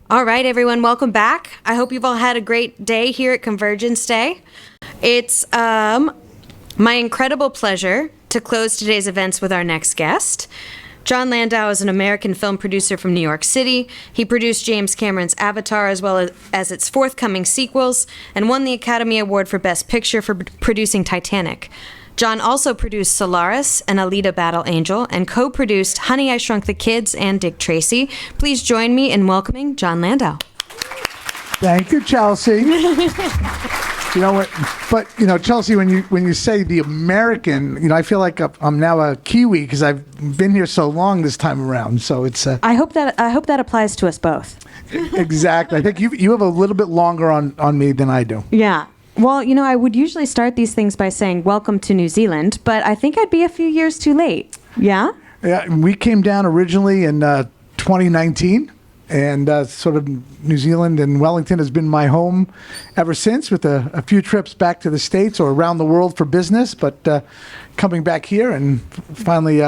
All right, everyone, welcome back. I hope you've all had a great day here at Convergence Day. It's my incredible pleasure to close today's events with our next guest. John Landau is an American film producer from New York City. He produced James Cameron's Avatar as well as its forthcoming sequels and won the Academy Award for Best Picture for producing Titanic. John also produced Solaris and Alita Battle Angel and co-produced Honey, I Shrunk the Kids and Dick Tracy. Please join me in welcoming John Landau. Thank you, Chelsea. You know what? But Chelsea, when you say the American, I feel like I'm now a Kiwi because I've been here so long this time around. So it's. I hope that applies to us both. Exactly. I think you have a little bit longer on me than I do. Yeah. Well, I would usually start these things by saying welcome to New Zealand, but I think I'd be a few years too late. Yeah? Yeah, we came down originally in 2019, and sort of New Zealand and Wellington has been my home ever since, with a few trips back to the States or around the world for business, but coming back here and finally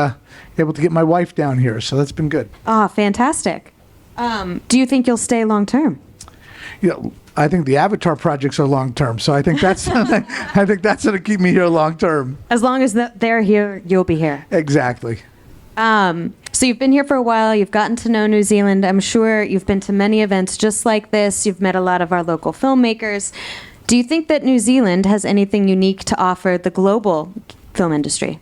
able to get my wife down here, so that's been good. Ah, fantastic. Do you think you'll stay long term? I think the Avatar projects are long term, so I think that's I think that's going to keep me here long term. As long as they're here, you'll be here. Exactly. So you've been here for a while. You've gotten to know New Zealand. I'm sure you've been to many events just like this. You've met a lot of our local filmmakers. Do you think that New Zealand has anything unique to offer the global film industry?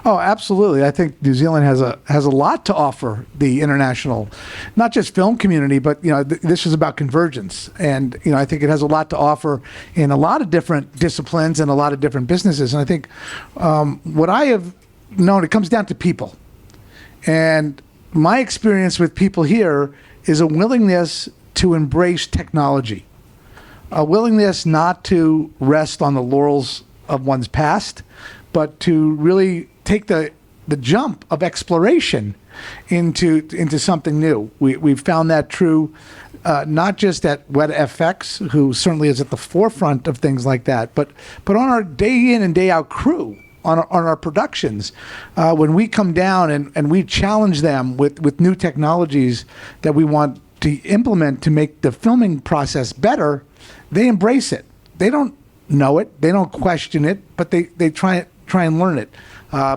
Oh, absolutely. I think New Zealand has a lot to offer the international, not just film community, but this is about convergence, and I think it has a lot to offer in a lot of different disciplines and a lot of different businesses. And I think what I have known, it comes down to people, and my experience with people here is a willingness to embrace technology, a willingness not to rest on the laurels of one's past, but to really take the jump of exploration into something new. We've found that true, not just at Weta FX, who certainly is at the forefront of things like that, but on our day in and day out crew, on our productions. When we come down and we challenge them with new technologies that we want to implement to make the filming process better, they embrace it. They don't know it, they don't question it, but they try and learn it.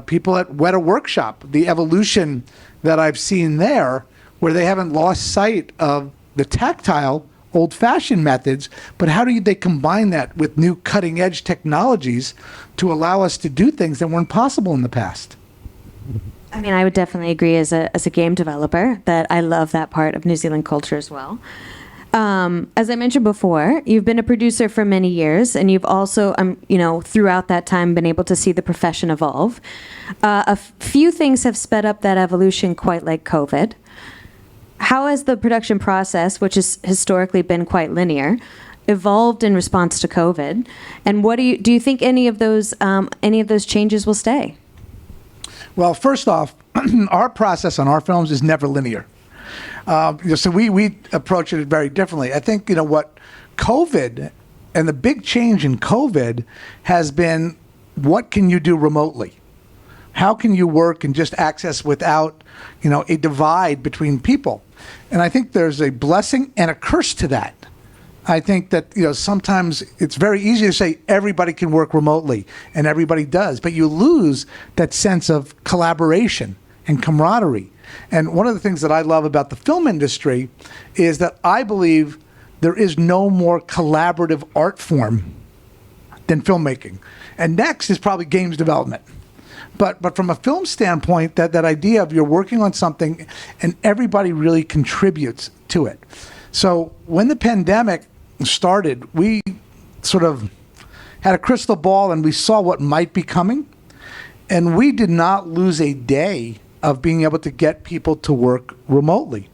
People at Weta Workshop, the evolution that I've seen there, where they haven't lost sight of the tactile, old-fashioned methods, but how do they combine that with new cutting-edge technologies to allow us to do things that weren't possible in the past? I mean, I would definitely agree as a game developer that I love that part of New Zealand culture as well. As I mentioned before, you've been a producer for many years, and you've also, throughout that time, been able to see the profession evolve. A few things have sped up that evolution, quite like COVID. How has the production process, which has historically been quite linear, evolved in response to COVID? And what do you think any of those changes will stay? Well, first off, our process on our films is never linear. So we approach it very differently. I think, what COVID and the big change in COVID has been, what can you do remotely? How can you work and just access without, a divide between people? And I think there's a blessing and a curse to that. I think that, sometimes it's very easy to say everybody can work remotely, and everybody does, but you lose that sense of collaboration and camaraderie. And one of the things that I love about the film industry is that I believe there is no more collaborative art form than filmmaking. And next is probably games development. But from a film standpoint, that idea of you're working on something and everybody really contributes to it. So when the pandemic started, we sort of had a crystal ball and we saw what might be coming. And we did not lose a day of being able to get people to work remotely.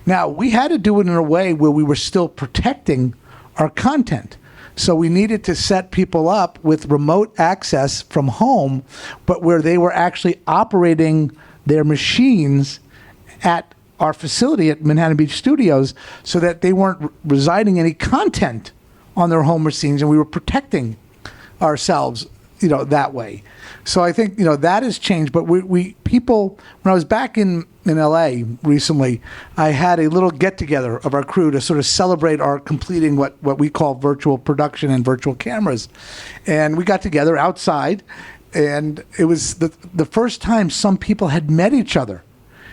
Now, we had to do it in a way where we were still protecting our content. So we needed to set people up with remote access from home, but where they were actually operating their machines at our facility at Manhattan Beach Studios, so that they weren't residing any content on their home machines, and we were protecting ourselves that way. So I think, that has changed. But we people, when I was back in LA recently, I had a little get together of our crew to sort of celebrate our completing what we call virtual production and virtual cameras. And we got together outside, and it was the first time some people had met each other,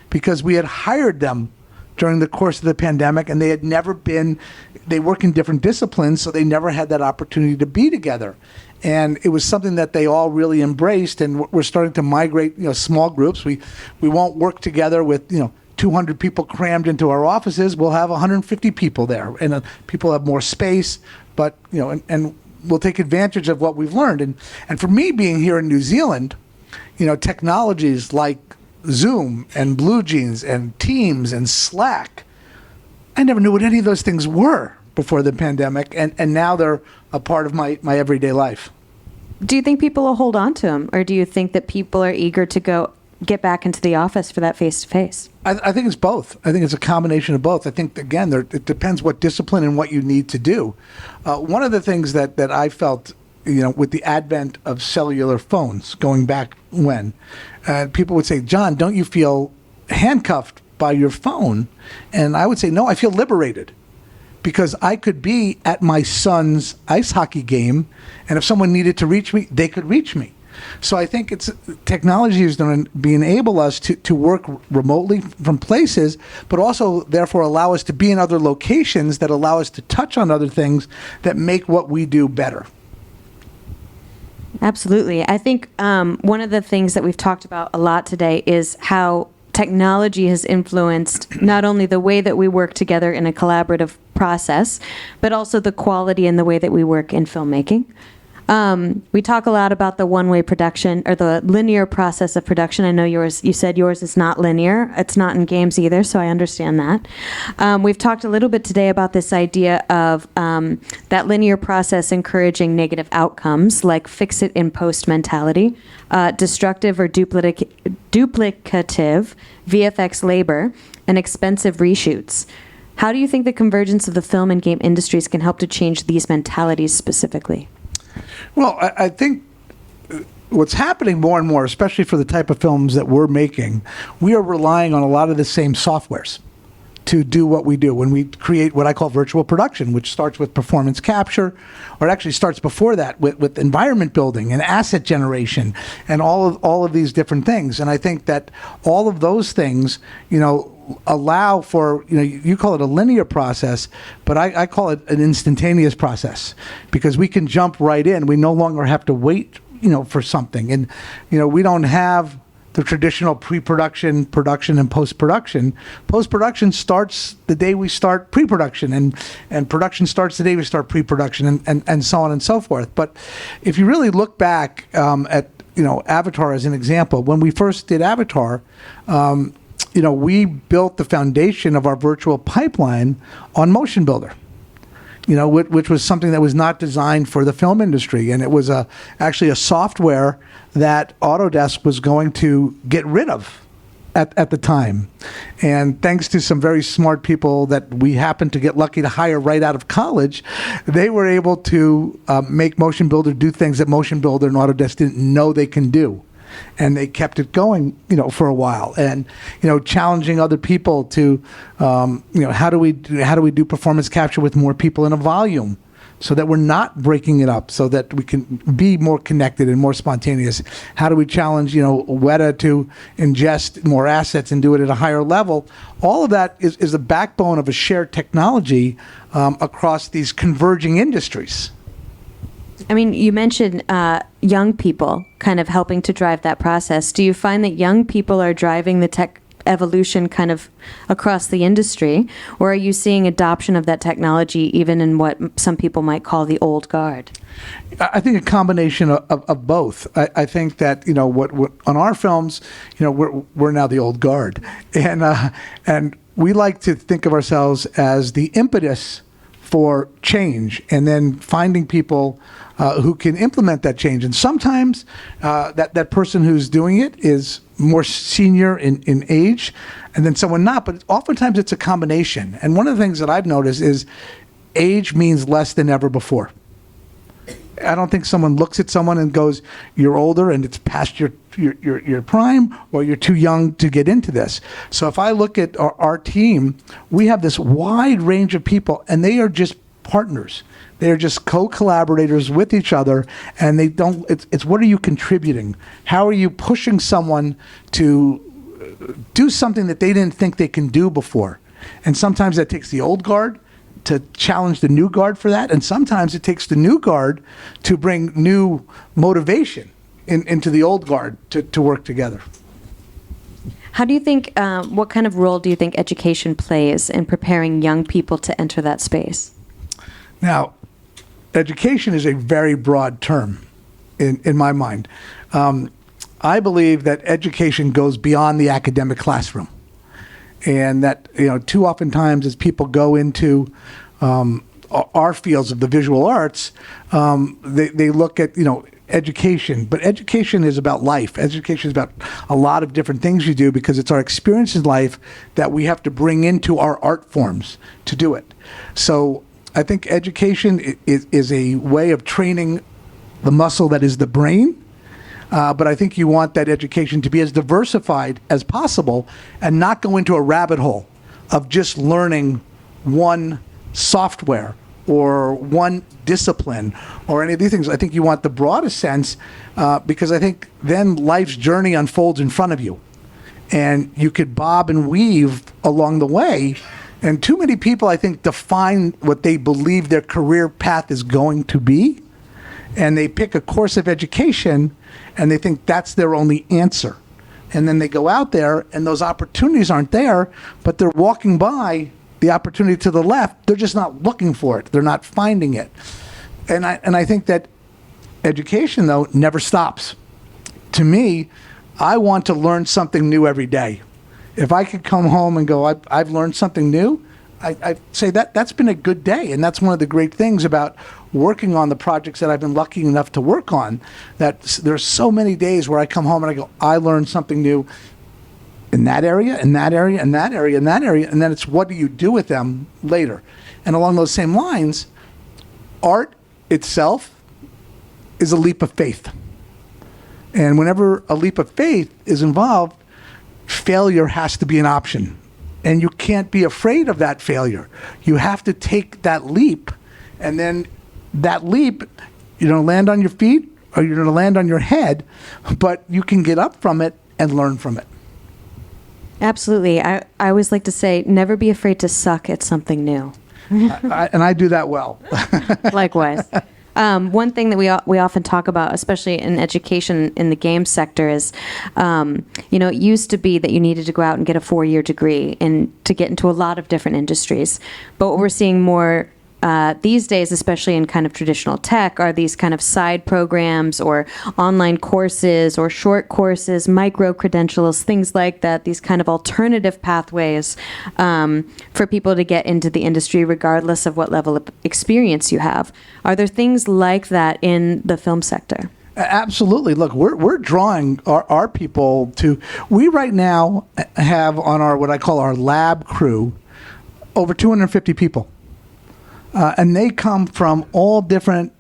because we had hired them during the course of the pandemic, and they work in different disciplines, so they never had that opportunity to be together. And it was something that they all really embraced, and we're starting to migrate, small groups. We won't work together with, 200 people crammed into our offices. We'll have 150 people there, and people have more space, but, and we'll take advantage of what we've learned. And for me, being here in New Zealand, technologies like Zoom and Blue Jeans and Teams and Slack, I never knew what any of those things were before the pandemic, and now they're a part of my everyday life. Do you think people will hold on to them, or do you think that people are eager to get back into the office for that face-to-face? I think it's both. I think it's a combination of both. I think, again, it depends what discipline and what you need to do. One of the things that I felt, with the advent of cellular phones going back when, people would say, John, don't you feel handcuffed by your phone? And I would say, no, I feel liberated, because I could be at my son's ice hockey game, and if someone needed to reach me, they could reach me. So I think technology is going to enable us to work remotely from places, but also therefore allow us to be in other locations that allow us to touch on other things that make what we do better. Absolutely. I think one of the things that we've talked about a lot today is how technology has influenced not only the way that we work together in a collaborative process, but also the quality and the way that we work in filmmaking. We talk a lot about the one-way production, or the linear process of production. I know you said yours is not linear. It's not in games either, so I understand that. We've talked a little bit today about this idea of that linear process encouraging negative outcomes, like fix-it-in-post mentality, destructive or duplicative VFX labor, and expensive reshoots. How do you think the convergence of the film and game industries can help to change these mentalities specifically? Well, I think what's happening more and more, especially for the type of films that we're making, we are relying on a lot of the same softwares to do what we do. When we create what I call virtual production, which starts with performance capture, or it actually starts before that with environment building and asset generation and all of these different things. And I think that all of those things, allow for, you call it a linear process, but I call it an instantaneous process, because we can jump right in. We no longer have to wait, for something. And, we don't have the traditional pre-production, production, and post-production. Post-production starts the day we start pre-production, and production starts the day we start pre-production, and so on and so forth. But if you really look back at, Avatar as an example, when we first did Avatar, we built the foundation of our virtual pipeline on Motion Builder, which was something that was not designed for the film industry. And it was actually a software that Autodesk was going to get rid of at the time. And thanks to some very smart people that we happened to get lucky to hire right out of college, they were able to make Motion Builder do things that Motion Builder and Autodesk didn't know they can do. And they kept it going, for a while, and challenging other people to, how do we do performance capture with more people in a volume, so that we're not breaking it up, so that we can be more connected and more spontaneous. How do we challenge, Weta to ingest more assets and do it at a higher level? All of that is the backbone of a shared technology across these converging industries. I mean, you mentioned young people kind of helping to drive that process. Do you find that young people are driving the tech evolution kind of across the industry, or are you seeing adoption of that technology even in what some people might call the old guard? I think a combination of both. I think that what on our films, we're now the old guard, and we like to think of ourselves as the impetus for change, and then finding people who can implement that change. And sometimes that person who's doing it is more senior in age, and then someone not, but oftentimes it's a combination. And one of the things that I've noticed is age means less than ever before. I don't think someone looks at someone and goes, "You're older and it's past your prime," or "You're too young to get into this." So if I look at our team, we have this wide range of people, and they are just partners. They are just co-collaborators with each other, and they don't. It's what are you contributing? How are you pushing someone to do something that they didn't think they can do before? And sometimes that takes the old guard to challenge the new guard for that, and sometimes it takes the new guard to bring new motivation into the old guard to work together. How do you think, what kind of role do you think education plays in preparing young people to enter that space? Now, education is a very broad term in my mind. I believe that education goes beyond the academic classroom. And that, too oftentimes as people go into our fields of the visual arts, they look at, education. But education is about life. Education is about a lot of different things you do, because it's our experience in life that we have to bring into our art forms to do it. So I think education is a way of training the muscle that is the brain. But I think you want that education to be as diversified as possible and not go into a rabbit hole of just learning one software or one discipline or any of these things. I think you want the broadest sense, because I think then life's journey unfolds in front of you. And you could bob and weave along the way. And too many people, I think, define what they believe their career path is going to be. And they pick a course of education and they think that's their only answer. And then they go out there and those opportunities aren't there, but they're walking by the opportunity to the left. They're just not looking for it. They're not finding it. And I think that education, though, never stops. To me, I want to learn something new every day. If I could come home and go, I've learned something new, I'd say that's been a good day. And that's one of the great things about working on the projects that I've been lucky enough to work on, that there's so many days where I come home and I go, I learned something new in that area, in that area, in that area, in that area, and then it's what do you do with them later? And along those same lines, art itself is a leap of faith. And whenever a leap of faith is involved, failure has to be an option. And you can't be afraid of that failure. You have to take that leap, and then that leap, you're going to land on your feet or you're going to land on your head, but you can get up from it and learn from it. Absolutely. I always like to say, never be afraid to suck at something new. And I do that well. Likewise. One thing that we often talk about, especially in education in the game sector, is, it used to be that you needed to go out and get a 4-year degree and to get into a lot of different industries. But what we're seeing more these days, especially in kind of traditional tech, are these kind of side programs or online courses or short courses, micro credentials, things like that, these kind of alternative pathways for people to get into the industry regardless of what level of experience you have. Are there things like that in the film sector? Absolutely. Look, we're drawing our people to, we right now have on our, what I call our lab crew, over 250 people. And they come from all different,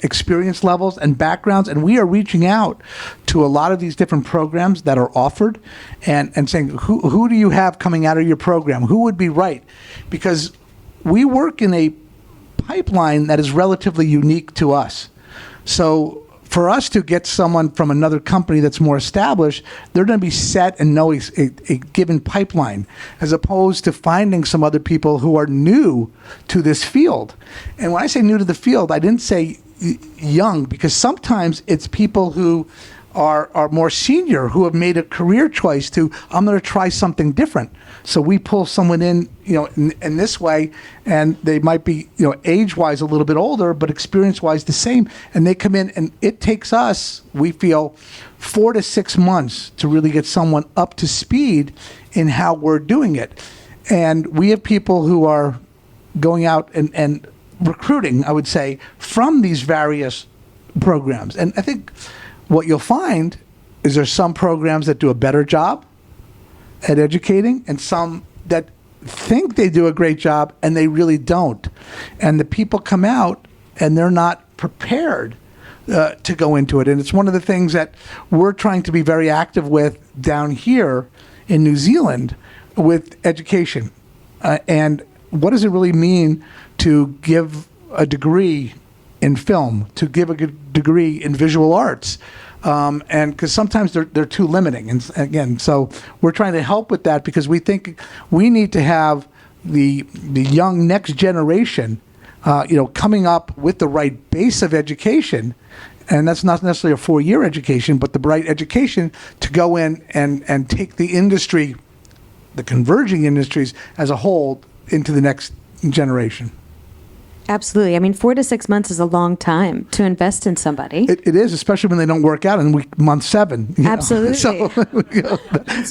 experience levels and backgrounds. And we are reaching out to a lot of these different programs that are offered and saying, who do you have coming out of your program? Who would be right? Because we work in a pipeline that is relatively unique to us. So for us to get someone from another company that's more established, they're going to be set and know a given pipeline, as opposed to finding some other people who are new to this field. And when I say new to the field, I didn't say young, because sometimes it's people who are more senior, who have made a career choice to, I'm going to try something different. So we pull someone in, in this way, and they might be, age-wise a little bit older, but experience-wise the same. And they come in, and it takes us, we feel, 4 to 6 months to really get someone up to speed in how we're doing it. And we have people who are going out and recruiting, I would say, from these various programs. And I think what you'll find is there's some programs that do a better job at educating, and some that think they do a great job and they really don't. And the people come out and they're not prepared to go into it. And it's one of the things that we're trying to be very active with down here in New Zealand with education. And what does it really mean to give a degree in film, to give a good degree in visual arts? And because sometimes they're too limiting. And again, so we're trying to help with that because we think we need to have the young next generation, coming up with the right base of education. And that's not necessarily a 4-year education, but the right education to go in and take the industry, the converging industries as a whole, into the next generation. Absolutely. I mean, 4 to 6 months is a long time to invest in somebody. It is, especially when they don't work out in month 7. Absolutely. So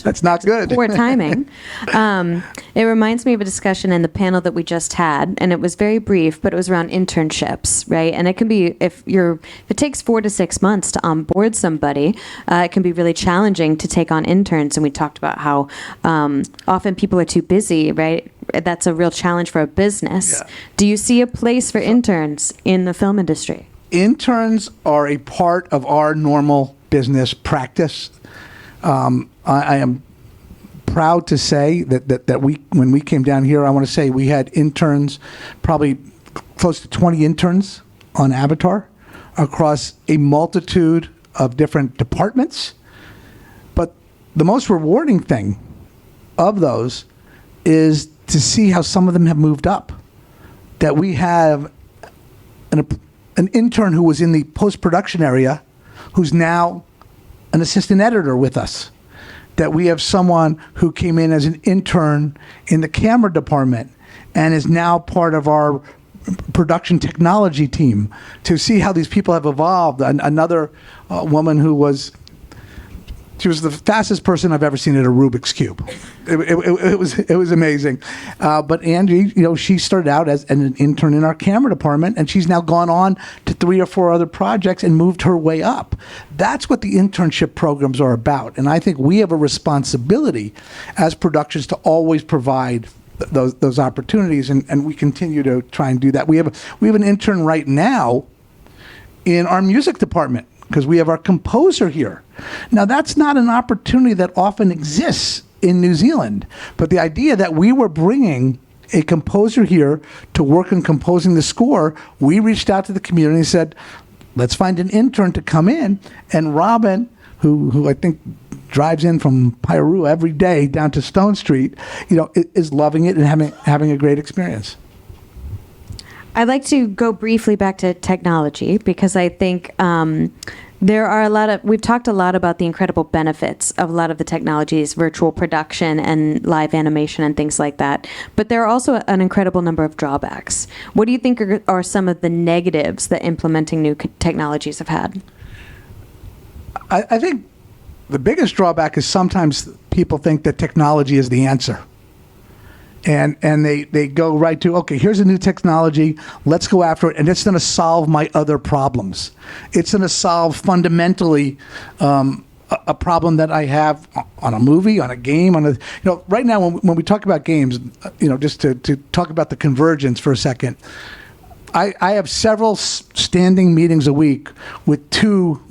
that's not good. Poor timing. It reminds me of a discussion in the panel that we just had, and it was very brief, but it was around internships, right? And it can be, if it takes 4 to 6 months to onboard somebody, it can be really challenging to take on interns. And we talked about how often people are too busy, right? That's a real challenge for a business. Yeah. Do you see a place for interns in the film industry? Interns are a part of our normal business practice. I am proud to say that when we came down here, I want to say we had interns, probably close to 20 interns on Avatar across a multitude of different departments. But the most rewarding thing of those is to see how some of them have moved up. That we have an intern who was in the post-production area who's now an assistant editor with us. That we have someone who came in as an intern in the camera department and is now part of our production technology team. To see how these people have evolved. Another woman who was the fastest person I've ever seen at a Rubik's Cube. It was amazing. But Angie, she started out as an intern in our camera department, and she's now gone on to 3 or 4 other projects and moved her way up. That's what the internship programs are about. And I think we have a responsibility as productions to always provide those opportunities, and we continue to try and do that. We have an intern right now in our music department, because we have our composer here. Now, that's not an opportunity that often exists in New Zealand, but the idea that we were bringing a composer here to work on composing the score, we reached out to the community and said, let's find an intern to come in. And Robin, who I think drives in from Pairua every day down to Stone Street, is loving it and having a great experience. I'd like to go briefly back to technology because I think there are we've talked a lot about the incredible benefits of a lot of the technologies, virtual production and live animation and things like that. But there are also an incredible number of drawbacks. What do you think are some of the negatives that implementing new technologies have had? I think the biggest drawback is sometimes people think that technology is the answer. And they go right to, okay, here's a new technology, let's go after it, and it's going to solve my other problems. It's going to solve fundamentally a problem that I have on a movie, on a game, right now when we talk about games, just to talk about the convergence for a second, I have several standing meetings a week with 2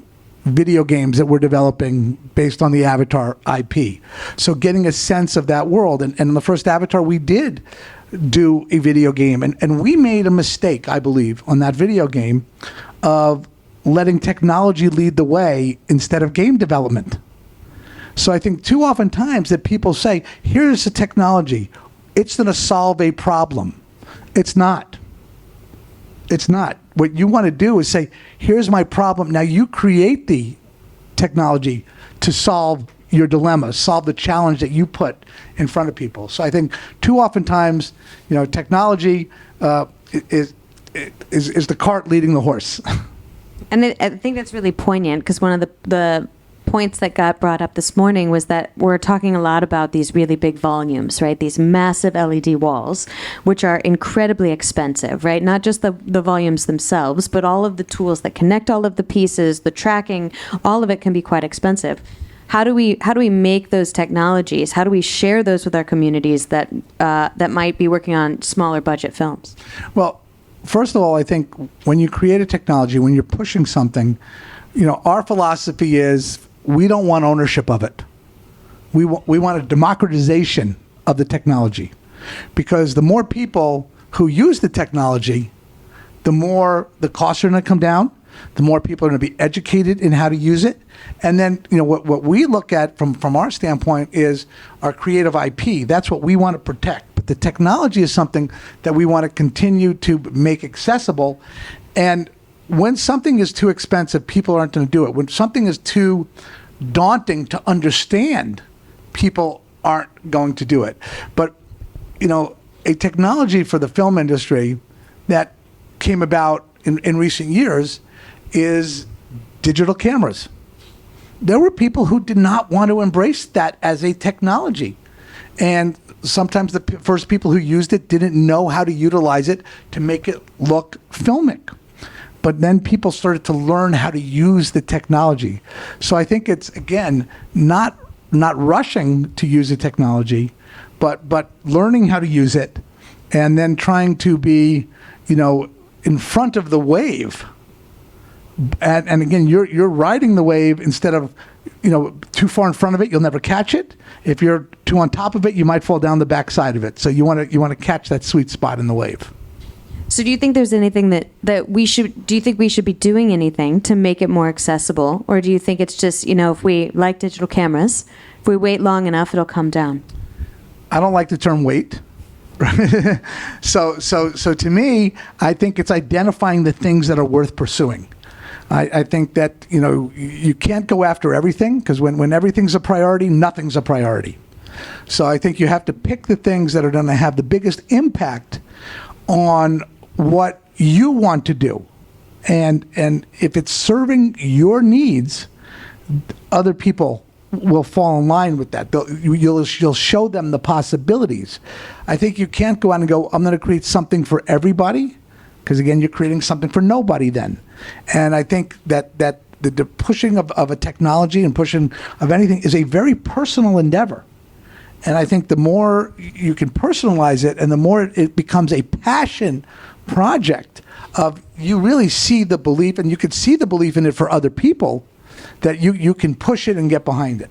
video games that we're developing based on the Avatar IP. So getting a sense of that world. And in the first Avatar, we did do a video game. And we made a mistake, I believe, on that video game of letting technology lead the way instead of game development. So I think too often times that people say, here's a technology. It's going to solve a problem. It's not. It's not. What you want to do is say, here's my problem. Now you create the technology to solve your dilemma, solve the challenge that you put in front of people. So I think too often times, technology is the cart leading the horse. And I think that's really poignant because one of the points that got brought up this morning was that we're talking a lot about these really big volumes, right? These massive LED walls, which are incredibly expensive, right? Not just the volumes themselves, but all of the tools that connect all of the pieces, the tracking, all of it can be quite expensive. How do we make those technologies? How do we share those with our communities that might be working on smaller budget films? Well, first of all, I think when you create a technology, when you're pushing something, our philosophy is we don't want ownership of it. We want a democratization of the technology, because the more people who use the technology, the more the costs are going to come down, the more people are going to be educated in how to use it. And then, what we look at from our standpoint is our creative IP. That's what we want to protect. But the technology is something that we want to continue to make accessible. And when something is too expensive, people aren't going to do it. When something is too daunting to understand, people aren't going to do it. But, a technology for the film industry that came about in recent years is digital cameras. There were people who did not want to embrace that as a technology. And sometimes the first people who used it didn't know how to utilize it to make it look filmic. But then people started to learn how to use the technology. So I think it's, again, not rushing to use the technology, but learning how to use it, and then trying to be, in front of the wave. And again, you're riding the wave instead of, too far in front of it, you'll never catch it. If you're too on top of it, you might fall down the backside of it. So you want to catch that sweet spot in the wave. So do you think there's anything that we should, do you think we should be doing anything to make it more accessible? Or do you think it's just, if we like digital cameras, if we wait long enough, it'll come down? I don't like the term wait. So to me, I think it's identifying the things that are worth pursuing. I think that, you can't go after everything, because when everything's a priority, nothing's a priority. So I think you have to pick the things that are going to have the biggest impact on what you want to do. And if it's serving your needs, other people will fall in line with that. You'll show them the possibilities. I think you can't go out and go, I'm going to create something for everybody, because again, you're creating something for nobody then. And I think that the pushing of a technology and pushing of anything is a very personal endeavor. And I think the more you can personalize it, and the more it becomes a passion project of, you really see the belief, and you can see the belief in it for other people, that you can push it and get behind it.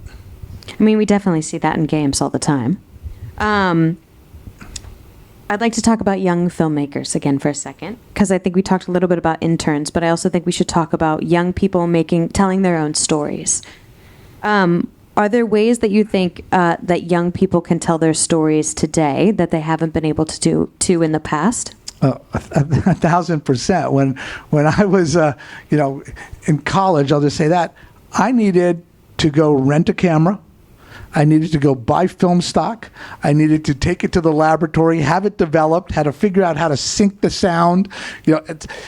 I mean, we definitely see that in games all the time. I'd like to talk about young filmmakers again for a second, because I think we talked a little bit about interns, but I also think we should talk about young people telling their own stories. Are there ways that you think that young people can tell their stories today that they haven't been able to do in the past? 1,000%. When I was, in college, I'll just say that, I needed to go rent a camera. I needed to go buy film stock. I needed to take it to the laboratory, have it developed, had to figure out how to sync the sound.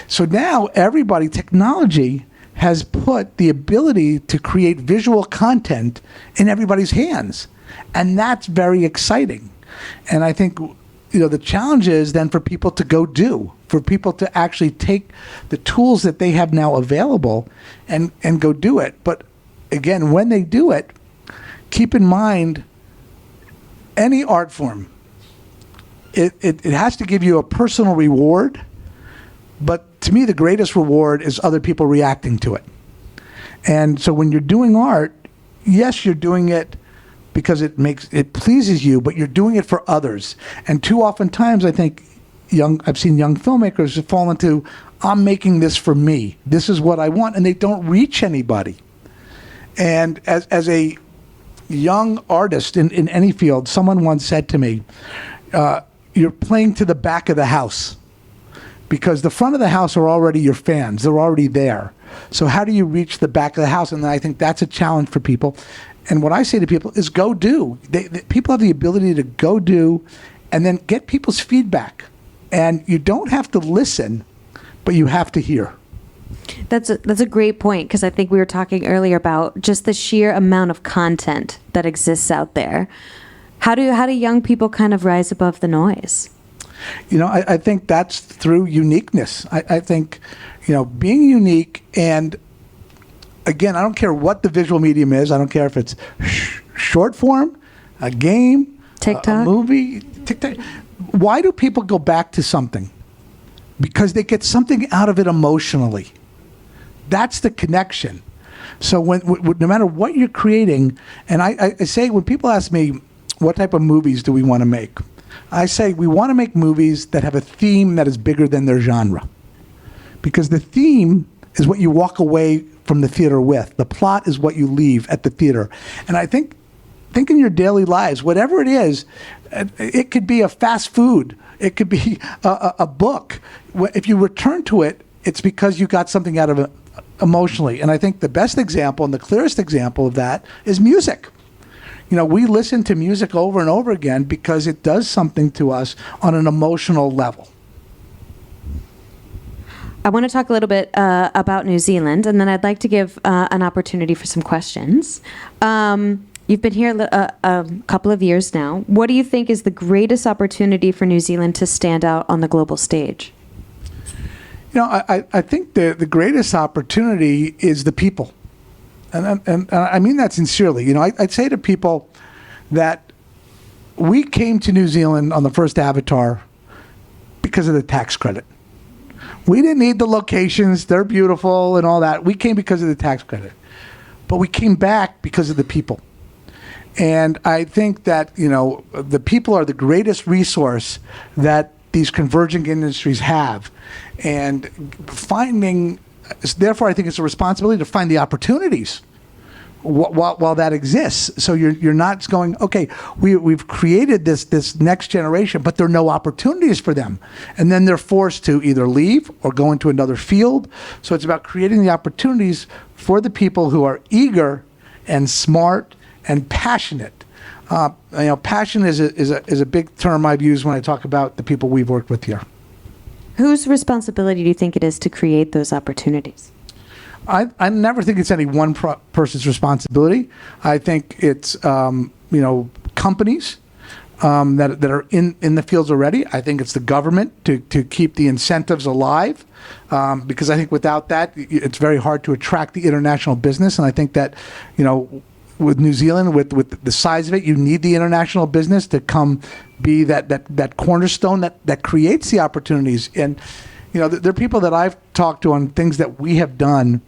So now technology has put the ability to create visual content in everybody's hands. And that's very exciting. And I think, the challenge is then for people to actually take the tools that they have now available and go do it. But again, when they do it, keep in mind, any art form, it has to give you a personal reward, but to me, the greatest reward is other people reacting to it. And so when you're doing art, yes, you're doing it because it pleases you, but you're doing it for others. And too often times, I think I've seen young filmmakers fall into, I'm making this for me. This is what I want, and they don't reach anybody. And as a young artist in any field, someone once said to me, you're playing to the back of the house, because the front of the house are already your fans. They're already there. So how do you reach the back of the house? And I think that's a challenge for people. And what I say to people is go do. People have the ability to go do and then get people's feedback. And you don't have to listen, but you have to hear. That's a great point, because I think we were talking earlier about just the sheer amount of content that exists out there. How do young people kind of rise above the noise? I think that's through uniqueness. I think, being unique, and again, I don't care what the visual medium is. I don't care if it's short form, a game, TikTok, a movie, TikTok. Why do people go back to something? because they get something out of it emotionally. That's the connection. So no matter what you're creating, and I say, when people ask me, what type of movies do we want to make? I say, we want to make movies that have a theme that is bigger than their genre. Because the theme is what you walk away from the theater with. The plot is what you leave at the theater. And I think in your daily lives, whatever it is, it could be a fast food. It could be a book. If you return to it, it's because you got something out of it emotionally. And I think the best example and the clearest example of that is music. We listen to music over and over again because it does something to us on an emotional level. I want to talk a little bit about New Zealand, and then I'd like to give an opportunity for some questions. You've been here a couple of years now. What do you think is the greatest opportunity for New Zealand to stand out on the global stage? I think the greatest opportunity is the people. And I mean that sincerely. I'd say to people that we came to New Zealand on the first Avatar because of the tax credit. We didn't need the locations. They're beautiful and all that. We came because of the tax credit. But we came back because of the people. And I think that, the people are the greatest resource that these converging industries have. And therefore, I think it's a responsibility to find the opportunities while that exists. So you're not going, okay, we've created this next generation, but there are no opportunities for them. And then they're forced to either leave or go into another field. So it's about creating the opportunities for the people who are eager and smart and passionate. Passion is a big term I've used when I talk about the people we've worked with here. Whose responsibility do you think it is to create those opportunities? I never think it's any one person's responsibility. I think it's companies that are in the fields already. I think it's the government to keep the incentives alive, because I think without that, it's very hard to attract the international business. And I think that with New Zealand, with the size of it, you need the international business to come be that cornerstone that creates the opportunities. And there are people that I've talked to on things that we have done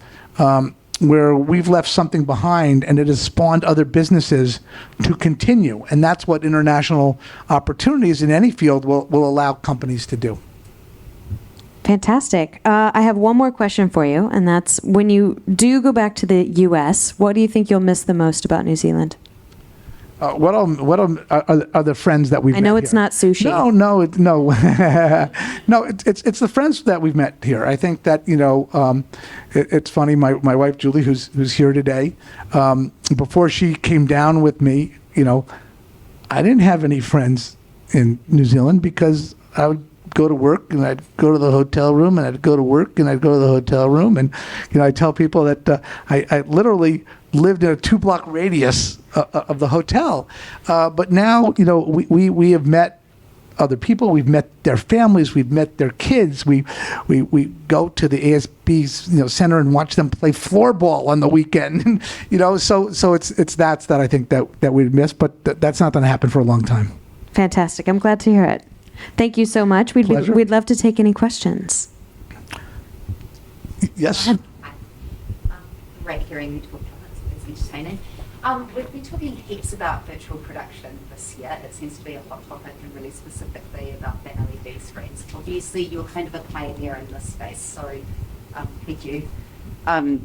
where we've left something behind and it has spawned other businesses to continue. And that's what international opportunities in any field will allow companies to do. Fantastic. I have one more question for you, and that's, when you do go back to the U.S., what do you think you'll miss the most about New Zealand? What are the friends that we've met I know it's here? not sushi. No, no, it's the friends that we've met here. I think that it's funny. My wife Julie, who's here today, before she came down with me, I didn't have any friends in New Zealand because I would go to work and I'd go to the hotel room and I'd go to work and I'd go to the hotel room, and I tell people that I literally lived in a 2-block radius of the hotel. But now, we have met other people. We've met their families. We've met their kids. We go to the ASB center and watch them play floorball on the weekend. So it's that I think that we'd miss. But that's not going to happen for a long time. Fantastic. I'm glad to hear it. Thank you so much. We'd love to take any questions. Yes. Great hearing you talk about it. It's entertaining. We've been talking heaps about virtual production this year. It seems to be a hot topic, and really specifically about the LED screens. Obviously, you're kind of a pioneer in this space, so thank you.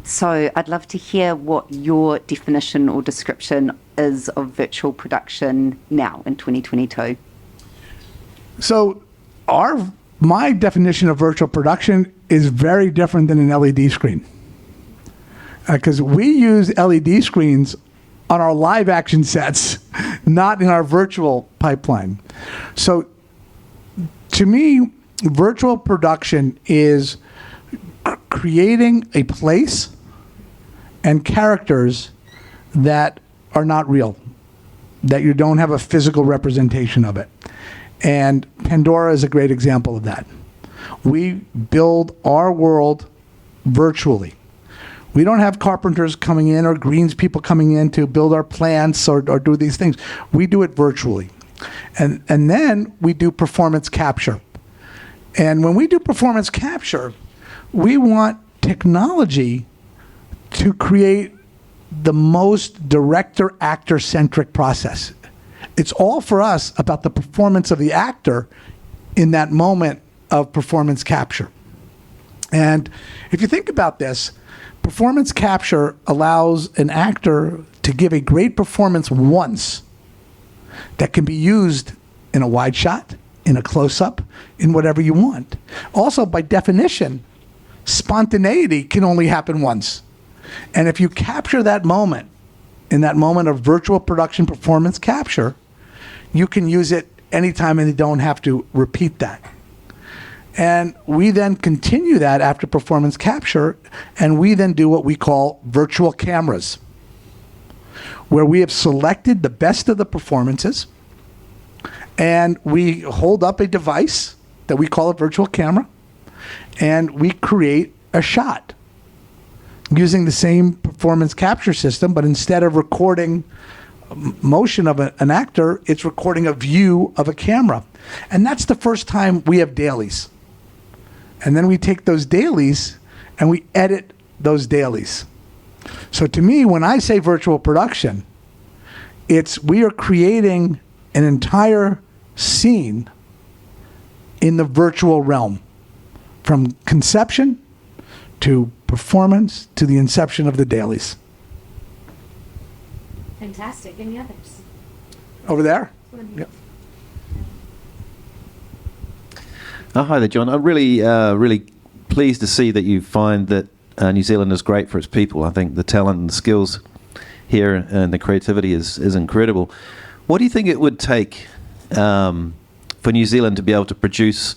So I'd love to hear what your definition or description is of virtual production now in 2022. So my definition of virtual production is very different than an LED screen. Because we use LED screens on our live action sets, not in our virtual pipeline. So to me, virtual production is creating a place and characters that are not real, that you don't have a physical representation of it. And Pandora is a great example of that. We build our world virtually. We don't have carpenters coming in or greens people coming in to build our plants or do these things. We do it virtually. And then we do performance capture. And when we do performance capture, we want technology to create the most director-actor-centric process. It's all for us about the performance of the actor in that moment of performance capture. And if you think about this, performance capture allows an actor to give a great performance once that can be used in a wide shot, in a close-up, in whatever you want. Also, by definition, spontaneity can only happen once. And if you capture that moment, in that moment of virtual production performance capture, you can use it anytime and you don't have to repeat that. And we then continue that after performance capture, and we then do what we call virtual cameras, where we have selected the best of the performances, and we hold up a device that we call a virtual camera, and we create a shot using the same performance capture system, but instead of recording motion of an actor, it's recording a view of a camera. And that's the first time we have dailies. And then we take those dailies and we edit those dailies. So to me, when I say virtual production, it's we are creating an entire scene in the virtual realm, from conception to performance to the inception of the dailies. Fantastic. Any others? Over there? Yep. Hi there, John. I'm really pleased to see that you find that New Zealand is great for its people. I think the talent and the skills here and the creativity is incredible. What do you think it would take for New Zealand to be able to produce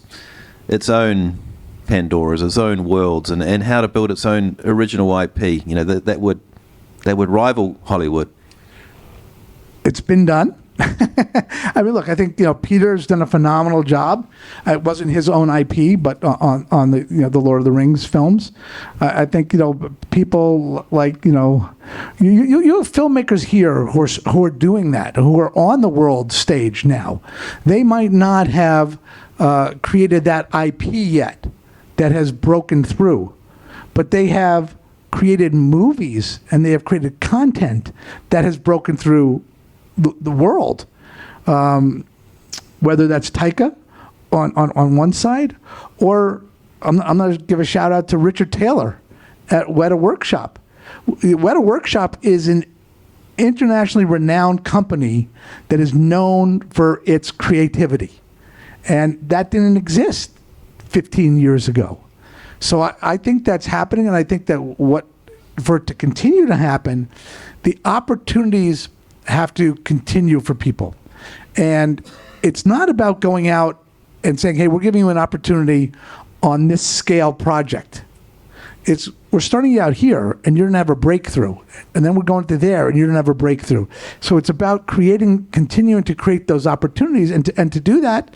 its own Pandoras, its own worlds, and how to build its own original IP? You know, that would rival Hollywood. It's been done. I mean, look, I think, Peter's done a phenomenal job. It wasn't his own IP, but on the, the Lord of the Rings films. I think, people like, you have filmmakers here who are doing that, who are on the world stage now. They might not have created that IP yet that has broken through, but they have created movies and they have created content that has broken through the world, whether that's Taika on one side, or I'm going to give a shout out to Richard Taylor at Weta Workshop. Weta Workshop is an internationally renowned company that is known for its creativity, and that didn't exist 15 years ago. So I think that's happening, and I think that for it to continue to happen, the opportunities have to continue for people. And it's not about going out and saying, hey, we're giving you an opportunity on this scale project. We're starting you out here and you're gonna have a breakthrough. And then we're going to there and you're gonna have a breakthrough. So it's about continuing to create those opportunities. And to do that,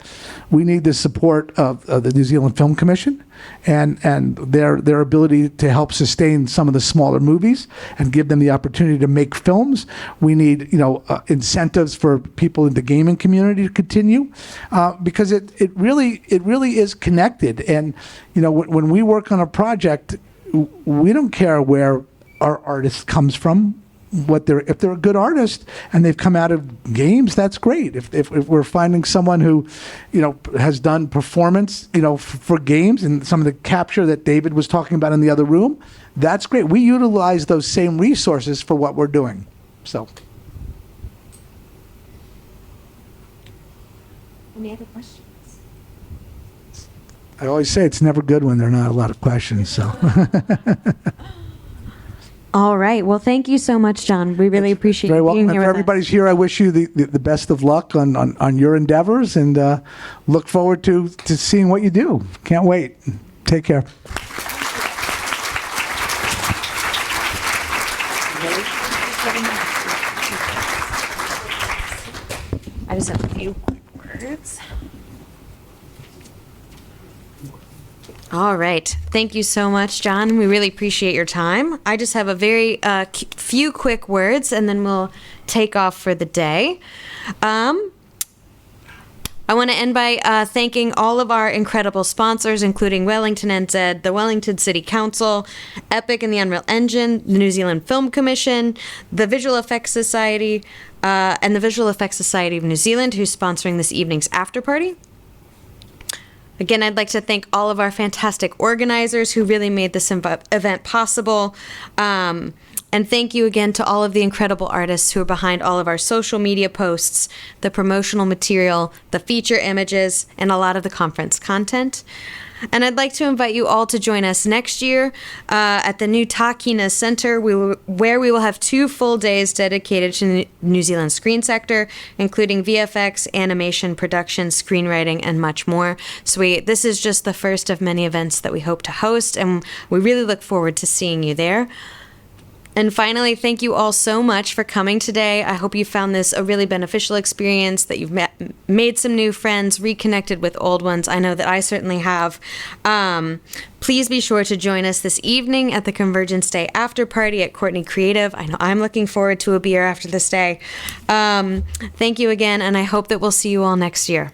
we need the support of the New Zealand Film Commission and their ability to help sustain some of the smaller movies and give them the opportunity to make films. We need, incentives for people in the gaming community to continue, because it really is connected. And, when we work on a project, we don't care where our artist comes from. If they're a good artist and they've come out of games, that's great. If we're finding someone who, has done performance, for games and some of the capture that David was talking about in the other room, that's great. We utilize those same resources for what we're doing. So. Any other questions? I always say it's never good when there are not a lot of questions. So. All right. Well, thank you so much, John. We really appreciate Very you well. being And here for with everybody's us. here, I wish you the best of luck on your endeavors, and look forward to seeing what you do. Can't wait. Take care. I just have a few words. All right. Thank you so much, John. We really appreciate your time. I just have a very few quick words, and then we'll take off for the day. I want to end by thanking all of our incredible sponsors, including Wellington NZ, the Wellington City Council, Epic and the Unreal Engine, the New Zealand Film Commission, the Visual Effects Society, and the Visual Effects Society of New Zealand, who's sponsoring this evening's after party. Again, I'd like to thank all of our fantastic organizers who really made this event possible. And thank you again to all of the incredible artists who are behind all of our social media posts, the promotional material, the feature images, and a lot of the conference content. And I'd like to invite you all to join us next year at the new Tākina Centre, where we will have 2 full days dedicated to the New Zealand screen sector, including VFX, animation, production, screenwriting, and much more. So this is just the first of many events that we hope to host, and we really look forward to seeing you there. And finally, thank you all so much for coming today. I hope you found this a really beneficial experience, that you've made some new friends, reconnected with old ones. I know that I certainly have. Please be sure to join us this evening at the Convergence Day after party at Courtney Creative. I know I'm looking forward to a beer after this day. Thank you again, and I hope that we'll see you all next year.